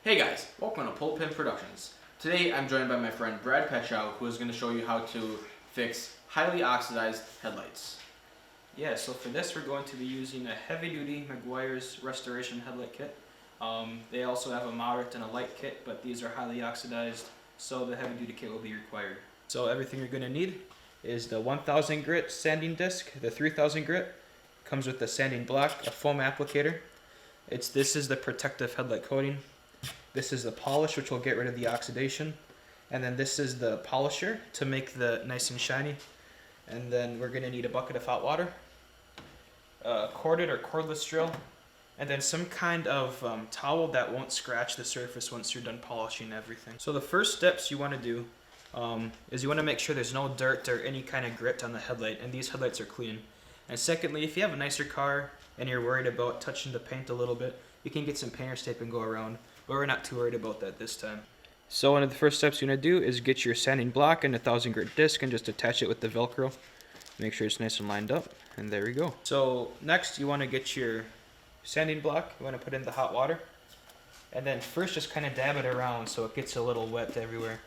Hey guys, welcome to Pulpin Productions. Today I'm joined by my friend Brad Pechow, who is going to show you how to fix highly oxidized headlights. Yeah, so for this we're going to be using a heavy-duty Meguiar's restoration headlight kit. They also have a moderate and a light kit, but these are highly oxidized, so the heavy-duty kit will be required. So everything you're going to need is the 1000 grit sanding disc, the 3000 grit, comes with the sanding block, a foam applicator. This is the protective headlight coating. This is the polish, which will get rid of the oxidation. And then this is the polisher to make the nice and shiny. And then we're going to need a bucket of hot water, a corded or cordless drill, and then some kind of towel that won't scratch the surface once you're done polishing everything. So the first steps you want to do is you want to make sure there's no dirt or any kind of grit on the headlight, and these headlights are clean. And secondly, if you have a nicer car and you're worried about touching the paint a little bit, you can get some painter's tape and go around, but we're not too worried about that this time. So one of the first steps you're going to do is get your sanding block and a 1000 grit disc and just attach it with the Velcro. Make sure it's nice and lined up, and there we go. So next you want to get your sanding block, you want to put in the hot water, and then first just kind of dab it around so it gets a little wet everywhere.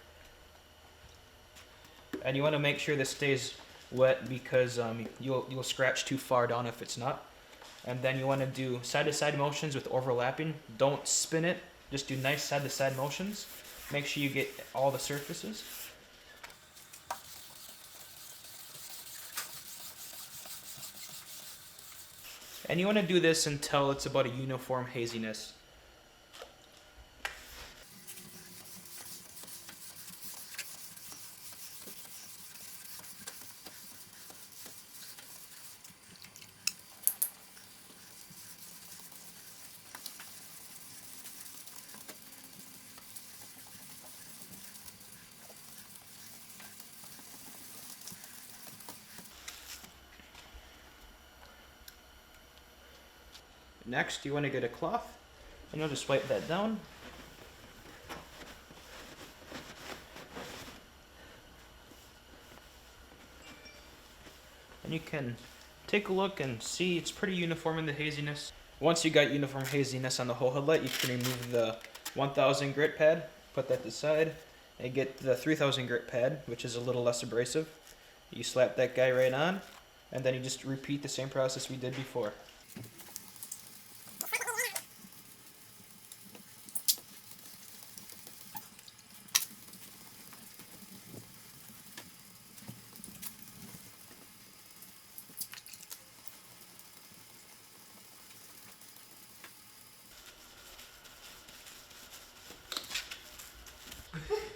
And you want to make sure this stays wet because you'll scratch too far down if it's not. And then you want to do side-to-side motions with overlapping. Don't spin it, just do nice side-to-side motions. Make sure you get all the surfaces. And you want to do this until it's about a uniform haziness. Next, you want to get a cloth, and you'll just wipe that down. And you can take a look and see it's pretty uniform in the haziness. Once you got uniform haziness on the whole headlight, you can remove the 1000 grit pad, put that to the side, and get the 3000 grit pad, which is a little less abrasive. You slap that guy right on, and then you just repeat the same process we did before.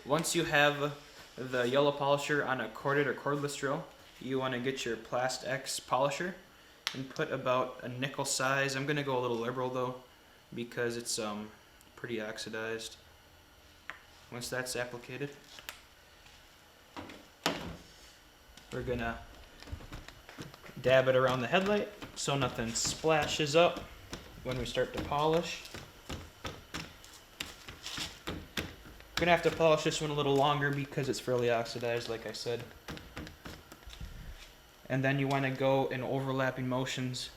Once you have the yellow polisher on a corded or cordless drill, you want to get your Plast X polisher and put about a nickel size. I'm going to go a little liberal though because it's pretty oxidized. Once that's applicated, we're going to dab it around the headlight so nothing splashes up when we start to polish. We're going to have to polish this one a little longer because it's fairly oxidized, like I said. And then you want to go in overlapping motions.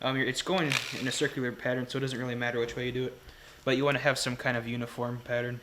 It's going in a circular pattern, so it doesn't really matter which way you do it. But you want to have some kind of uniform pattern.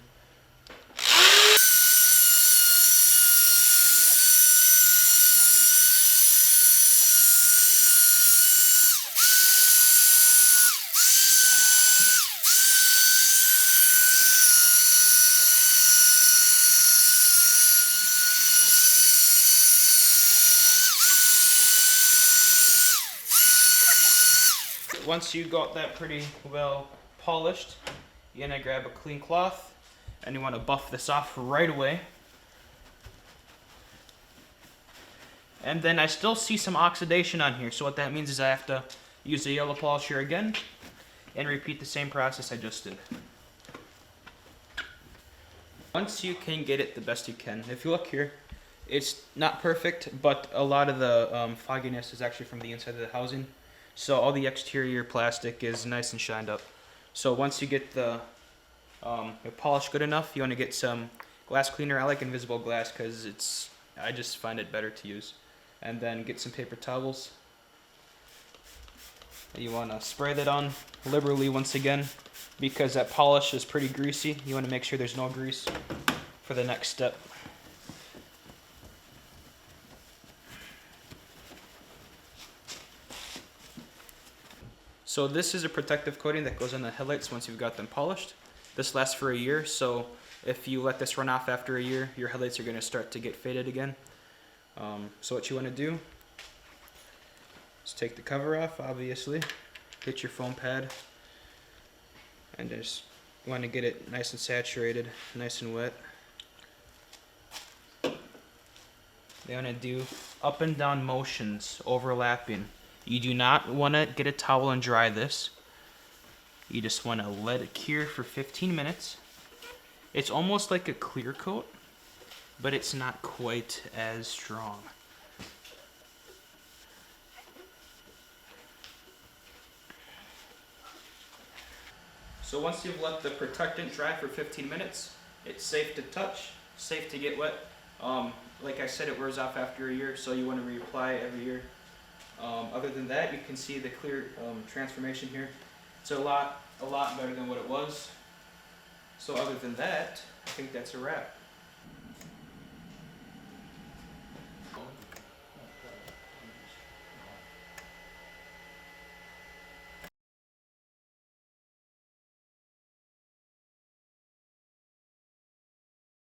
Once you got that pretty well polished, you're going to grab a clean cloth and you want to buff this off right away. And then I still see some oxidation on here, so what that means is I have to use the yellow polisher again and repeat the same process I just did. Once you can get it the best you can, if you look here, it's not perfect, but a lot of the fogginess is actually from the inside of the housing. So all the exterior plastic is nice and shined up. So once you get the polish good enough, you want to get some glass cleaner. I like invisible glass because I just find it better to use. And then get some paper towels. You want to spray that on liberally once again. because that polish is pretty greasy. You want to make sure there's no grease for the next step. So this is a protective coating that goes on the headlights once you've got them polished. This lasts for a year, so if you let this run off after a year, your headlights are going to start to get faded again. So what you want to do is take the cover off, obviously, get your foam pad, and just want to get it nice and saturated, nice and wet. You want to do up and down motions, overlapping. You do not want to get a towel and dry this. You just want to let it cure for 15 minutes. It's almost like a clear coat, but it's not quite as strong. So once you've let the protectant dry for 15 minutes, it's safe to touch, safe to get wet. Like I said, it wears off after a year, so you want to reapply every year. Other than that, you can see the clear transformation here. It's a lot better than what it was. So other than that, I think that's a wrap.